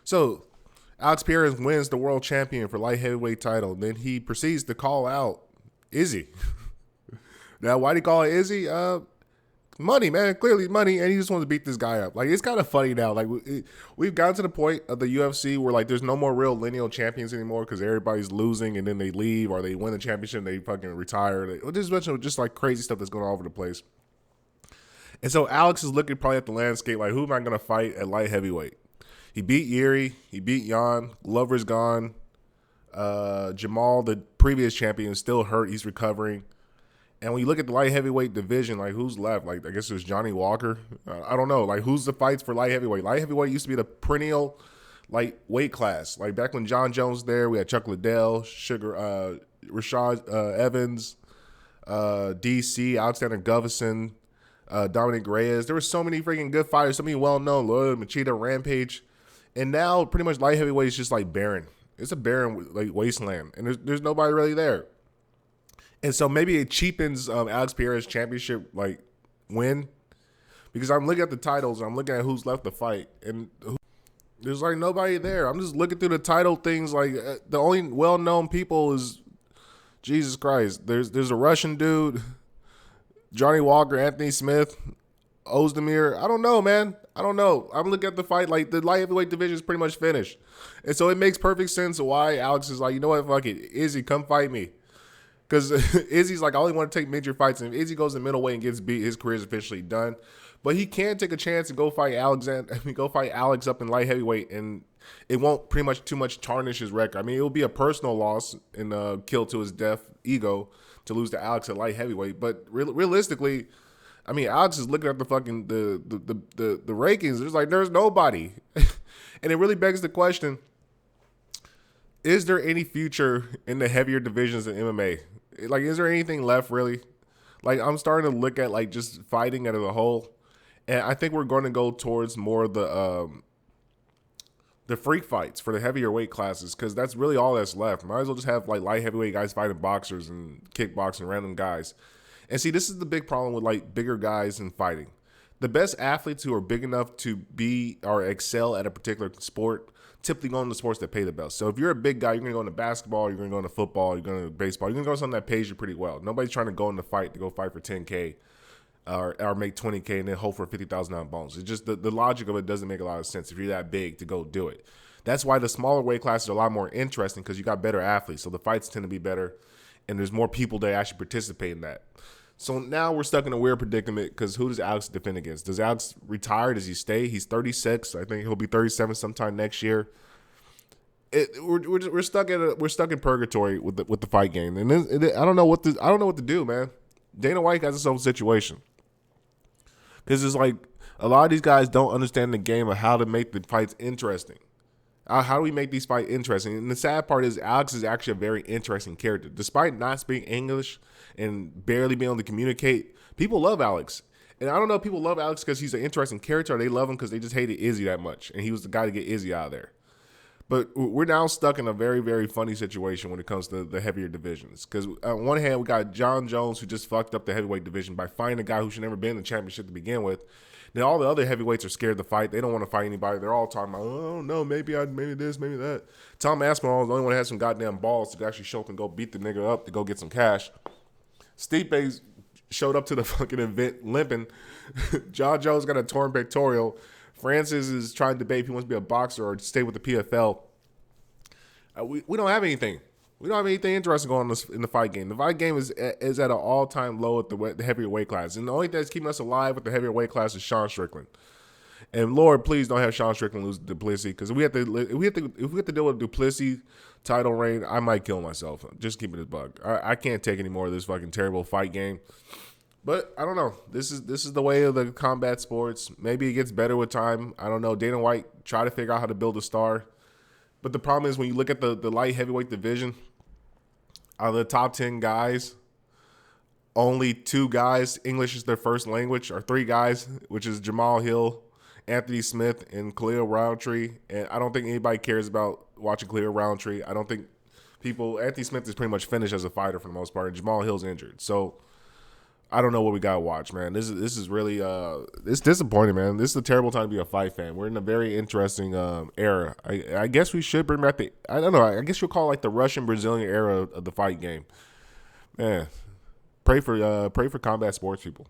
So Alex Pereira wins the world champion for light heavyweight title. And then he proceeds to call out Izzy. Now, why did he call it Izzy? Money, man. Clearly money, and he just wants to beat this guy up. Like, it's kind of funny now. Like, we've gotten to the point of the UFC where, like, there's no more real lineal champions anymore because everybody's losing and then they leave or they win the championship and they fucking retire. There's a bunch of just, like, crazy stuff that's going all over the place. And so Alex is looking probably at the landscape like, who am I going to fight at light heavyweight? He beat Yuri. He beat Jan. Glover's gone. Jamal, the previous champion, is still hurt. He's recovering. And when you look at the light heavyweight division, like, who's left? Like, I guess there's Johnny Walker. I don't know. Like, who's the fights for light heavyweight? Light heavyweight used to be the perennial, like, weight class. Like, back when John Jones was there, we had Chuck Liddell, Rashad Evans, DC, Alexander Gustafsson, Dominic Reyes. There were so many freaking good fighters, so many well-known, Lloyd Machida, Rampage. And now, pretty much, light heavyweight is just, like, barren. It's a barren, like, wasteland. And there's nobody really there. And so maybe it cheapens Alex Pereira's championship like win because I'm looking at the titles and I'm looking at who's left to fight and there's like nobody there. I'm just looking through the title things like the only well-known people is Jesus Christ. There's a Russian dude, Johnny Walker, Anthony Smith, Ozdemir. I don't know, man. I don't know. I'm looking at the fight like the light heavyweight division is pretty much finished, and so it makes perfect sense why Alex is like, you know what, fuck it, Izzy, come fight me. Because Izzy's like, I only want to take major fights. And if Izzy goes in middleweight and gets beat, his career is officially done. But he can take a chance and go fight Alex up in light heavyweight. And it won't pretty much too much tarnish his record. I mean, it will be a personal loss and kill to his death ego to lose to Alex at light heavyweight. But realistically, I mean, Alex is looking at the fucking the rankings. There's nobody. And it really begs the question, is there any future in the heavier divisions in MMA? Like, is there anything left, really? Like, I'm starting to look at, like, just fighting as a whole. And I think we're going to go towards more of the freak fights for the heavier weight classes because that's really all that's left. Might as well just have, like, light heavyweight guys fighting boxers and kickboxing random guys. And see, this is the big problem with, like, bigger guys in fighting. The best athletes who are big enough to be or excel at a particular sport typically go into sports that pay the best. So if you're a big guy, you're going to go into basketball, you're going to go into football, you're going to baseball, you're going to go to something that pays you pretty well. Nobody's trying to go in the fight to go fight for $10K or make $20K and then hope for a $50,000 bonus. It's just the logic of it doesn't make a lot of sense if you're that big to go do it. That's why the smaller weight classes are a lot more interesting because you got better athletes. So the fights tend to be better and there's more people that actually participate in that. So now we're stuck in a weird predicament because who does Alex defend against? Does Alex retire? Does he stay? He's 36. I think he'll be 37 sometime next year. We're stuck in purgatory with the fight game, and I don't know what to do, man. Dana White has his own situation because it's like a lot of these guys don't understand the game of how to make the fights interesting. How do we make these fights interesting? And the sad part is Alex is actually a very interesting character. Despite not speaking English and barely being able to communicate, people love Alex. And I don't know if people love Alex because he's an interesting character or they love him because they just hated Izzy that much. And he was the guy to get Izzy out of there. But we're now stuck in a very, very funny situation when it comes to the heavier divisions. Because on one hand, we got John Jones who just fucked up the heavyweight division by fighting a guy who should never been in the championship to begin with. Then all the other heavyweights are scared to fight. They don't want to fight anybody. They're all talking about, oh, no, maybe this, maybe that. Tom Aspinall is the only one that has some goddamn balls to actually show up and go beat the nigga up to go get some cash. Stipe showed up to the fucking event limping. John Jones got a torn pectoral. Francis is trying to debate if he wants to be a boxer or stay with the PFL. We don't have anything. We don't have anything interesting going on in the fight game. The fight game is at an all-time low at the heavier weight class. And the only thing that's keeping us alive with the heavier weight class is Sean Strickland. And Lord, please don't have Sean Strickland lose to Duplessis because if we have to deal with Duplessis title reign, I might kill myself. Just keep it a bug. I can't take any more of this fucking terrible fight game. But I don't know. This is the way of the combat sports. Maybe it gets better with time. I don't know. Dana White tried to figure out how to build a star. But the problem is when you look at the light heavyweight division, out of the top 10 guys, only 2 guys, English is their first language, or 3 guys, which is Jamal Hill, Anthony Smith, and Khalil Roundtree. And I don't think anybody cares about watching Khalil Roundtree. I don't think Anthony Smith is pretty much finished as a fighter for the most part, and Jamal Hill's injured. So I don't know what we gotta watch, man. This is really it's disappointing, man. This is a terrible time to be a fight fan. We're in a very interesting era. I guess we should bring back the I don't know. I guess you'll call it like the Russian Brazilian era of the fight game. Man, pray for combat sports people.